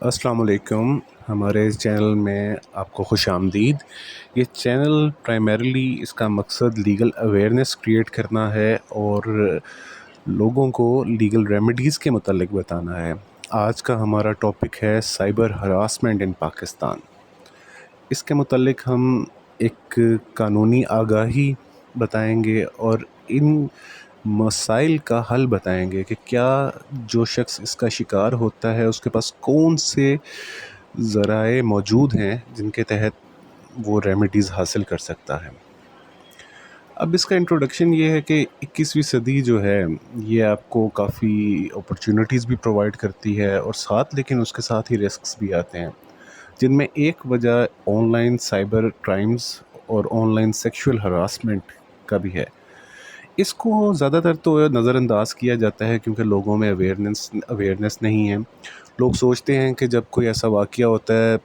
السلام علیکم. ہمارے اس چینل میں آپ کو خوش آمدید. یہ چینل پرائمریلی اس کا مقصد لیگل اویئرنیس کریٹ کرنا ہے اور لوگوں کو لیگل ریمیڈیز کے متعلق بتانا ہے. آج کا ہمارا ٹاپک ہے سائبر ہراسمنٹ ان پاکستان. اس کے متعلق ہم ایک قانونی آگاہی بتائیں گے اور ان مسائل کا حل بتائیں گے کہ کیا جو شخص اس کا شکار ہوتا ہے اس کے پاس کون سے ذرائع موجود ہیں جن کے تحت وہ ریمیڈیز حاصل کر سکتا ہے. اب اس کا انٹروڈکشن یہ ہے کہ 21ویں صدی جو ہے یہ آپ کو کافی اپرچونٹیز بھی پرووائڈ کرتی ہے اور لیکن اس کے ساتھ ہی رسکس بھی آتے ہیں، جن میں ایک وجہ آن لائن سائبر کرائمز اور آن لائن سیکشول ہراسمنٹ کا بھی ہے. اس کو زیادہ تر تو نظر انداز کیا جاتا ہے کیونکہ لوگوں میں اویئرنیس نہیں ہے. لوگ سوچتے ہیں کہ جب کوئی ایسا واقعہ ہوتا ہے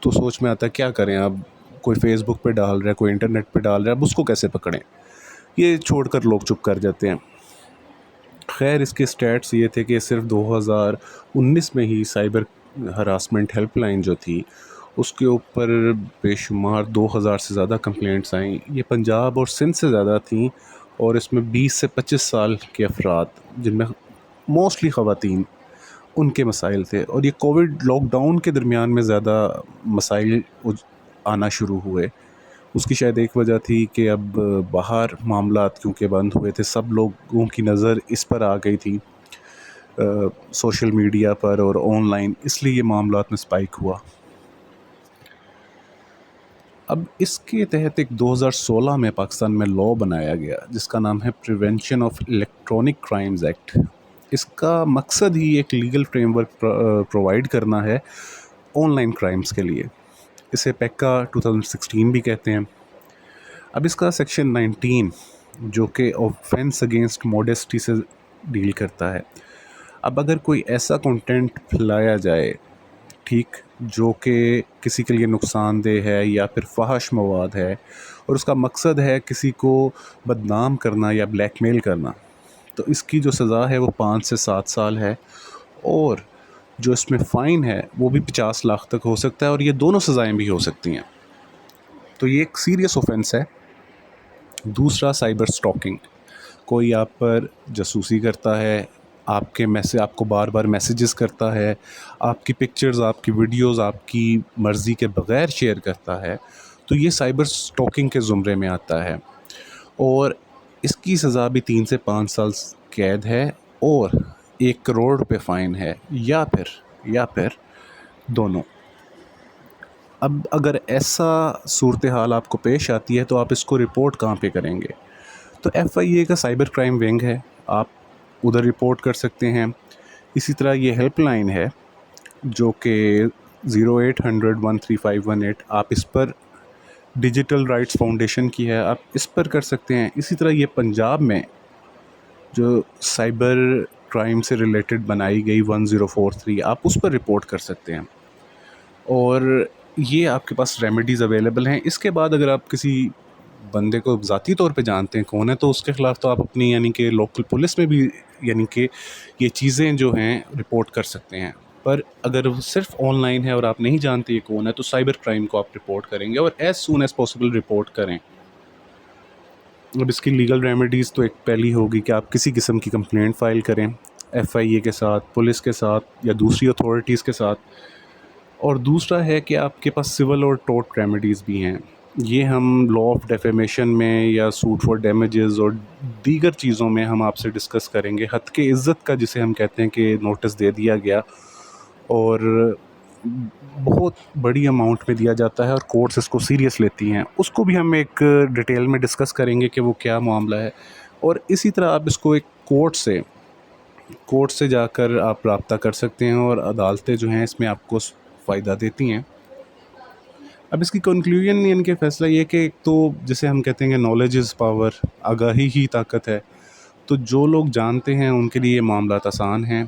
تو سوچ میں آتا ہے کیا کریں، اب کوئی فیس بک پہ ڈال رہا ہے، کوئی انٹرنیٹ پہ ڈال رہا ہے، اب اس کو کیسے پکڑیں، یہ چھوڑ کر لوگ چپ کر جاتے ہیں. خیر اس کے سٹیٹس یہ تھے کہ صرف 2019 میں ہی سائبر ہراسمنٹ ہیلپ لائن جو تھی اس کے اوپر بے شمار 2000 سے زیادہ کمپلینٹس آئیں. یہ پنجاب اور سندھ سے زیادہ تھیں اور اس میں 20 سے 25 سال کے افراد جن میں موسٹلی خواتین ان کے مسائل تھے. اور یہ کووڈ لاک ڈاؤن کے درمیان میں زیادہ مسائل آنا شروع ہوئے. اس کی شاید ایک وجہ تھی کہ اب باہر معاملات کیونکہ بند ہوئے تھے، سب لوگوں کی نظر اس پر آ گئی تھی سوشل میڈیا پر اور آن لائن، اس لیے یہ معاملات میں سپائک ہوا. اب اس کے تحت ایک 2016 میں پاکستان میں لاء بنایا گیا جس کا نام ہے prevention of electronic crimes act. اس کا مقصد ہی ایک لیگل فریم ورک پرووائڈ کرنا ہے آن لائن کرائمز کے لیے. اسے پیکا 2016 بھی کہتے ہیں. اب اس کا سیکشن 19 جو کہ آفینس اگینسٹ موڈیسٹی سے ڈیل کرتا ہے. اب اگر کوئی ایسا کنٹینٹ پھیلایا جائے ٹھیک جو کہ کسی کے لیے نقصان دہ ہے یا پھر فحش مواد ہے اور اس کا مقصد ہے کسی کو بدنام کرنا یا بلیک میل کرنا، تو اس کی جو سزا ہے وہ 5 سے 7 سال ہے اور جو اس میں فائن ہے وہ بھی 50 لاکھ تک ہو سکتا ہے اور یہ دونوں سزائیں بھی ہو سکتی ہیں. تو یہ ایک سیریس اوفینس ہے. دوسرا سائبر سٹاکنگ، کوئی آپ پر جاسوسی کرتا ہے، آپ کو بار بار میسیجز کرتا ہے، آپ کی پکچرز، آپ کی ویڈیوز آپ کی مرضی کے بغیر شیئر کرتا ہے، تو یہ سائبر سٹاکنگ کے زمرے میں آتا ہے اور اس کی سزا بھی 3 سے 5 سال قید ہے اور 1 کروڑ روپے فائن ہے یا پھر دونوں. اب اگر ایسا صورتحال آپ کو پیش آتی ہے تو آپ اس کو رپورٹ کہاں پہ کریں گے؟ تو FIA کا سائبر کرائم ونگ ہے، آپ ادھر رپورٹ کر سکتے ہیں. اسی طرح یہ ہیلپ لائن ہے جو کہ 0800-13518، آپ اس پر ڈیجیٹل رائٹس فاؤنڈیشن کی ہے، آپ اس پر کر سکتے ہیں. اسی طرح یہ پنجاب میں جو سائبر کرائم سے ریلیٹڈ بنائی گئی 1043، آپ اس پر رپورٹ کر سکتے ہیں اور یہ آپ کے پاس ریمیڈیز اویلیبل ہیں. اس کے بعد اگر آپ کسی بندے کو ذاتی طور پہ جانتے ہیں کون ہے تو اس کے خلاف تو آپ اپنی یعنی کہ لوکل پولیس میں بھی یعنی کہ یہ چیزیں جو ہیں رپورٹ کر سکتے ہیں. پر اگر وہ صرف آن لائن ہے اور آپ نہیں جانتے یہ کون ہے تو سائبر کرائم کو آپ رپورٹ کریں گے اور as soon as possible report کریں. اب اس کی لیگل ریمیڈیز تو ایک پہلی ہوگی کہ آپ کسی قسم کی کمپلینٹ فائل کریں FIA کے ساتھ، پولیس کے ساتھ یا دوسری اتھارٹیز کے ساتھ. اور دوسرا ہے کہ آپ کے پاس سول اور ٹورٹ ریمیڈیز بھی ہیں. یہ ہم لاء آف ڈیفیمیشن میں یا سوٹ فار ڈیمیجز اور دیگر چیزوں میں ہم آپ سے ڈسکس کریں گے. حد کے عزت کا جسے ہم کہتے ہیں کہ نوٹس دے دیا گیا اور بہت بڑی اماؤنٹ میں دیا جاتا ہے اور کورٹس اس کو سیریس لیتی ہیں، اس کو بھی ہم ایک ڈیٹیل میں ڈسکس کریں گے کہ وہ کیا معاملہ ہے. اور اسی طرح آپ اس کو ایک کورٹ سے جا کر آپ رابطہ کر سکتے ہیں اور عدالتیں جو ہیں اس میں آپ کو فائدہ دیتی ہیں. اب اس کی کنکلوژن یعنی کہ فیصلہ یہ کہ ایک تو جسے ہم کہتے ہیں کہ نالج از پاور، آگاہی ہی طاقت ہے، تو جو لوگ جانتے ہیں ان کے لیے یہ معاملات آسان ہیں.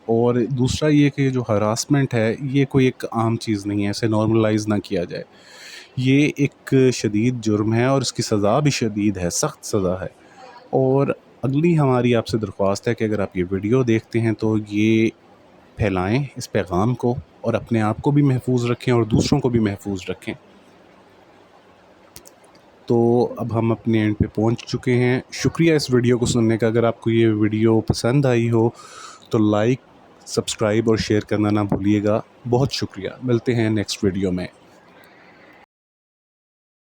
اور دوسرا یہ کہ جو ہراسمنٹ ہے یہ کوئی ایک عام چیز نہیں ہے، اسے نارملائز نہ کیا جائے. یہ ایک شدید جرم ہے اور اس کی سزا بھی شدید ہے، سخت سزا ہے. اور اگلی ہماری آپ سے درخواست ہے کہ اگر آپ یہ ویڈیو دیکھتے ہیں تو یہ پھیلائیں اس پیغام کو، اور اپنے آپ کو بھی محفوظ رکھیں اور دوسروں کو بھی محفوظ رکھیں۔ تو اب ہم اپنے اینڈ پہ پہنچ چکے ہیں۔ شکریہ اس ویڈیو کو سننے کا۔ اگر آپ کو یہ ویڈیو پسند آئی ہو تو لائک، سبسکرائب اور شیئر کرنا نہ بھولیے گا۔ بہت شکریہ، ملتے ہیں نیکسٹ ویڈیو میں۔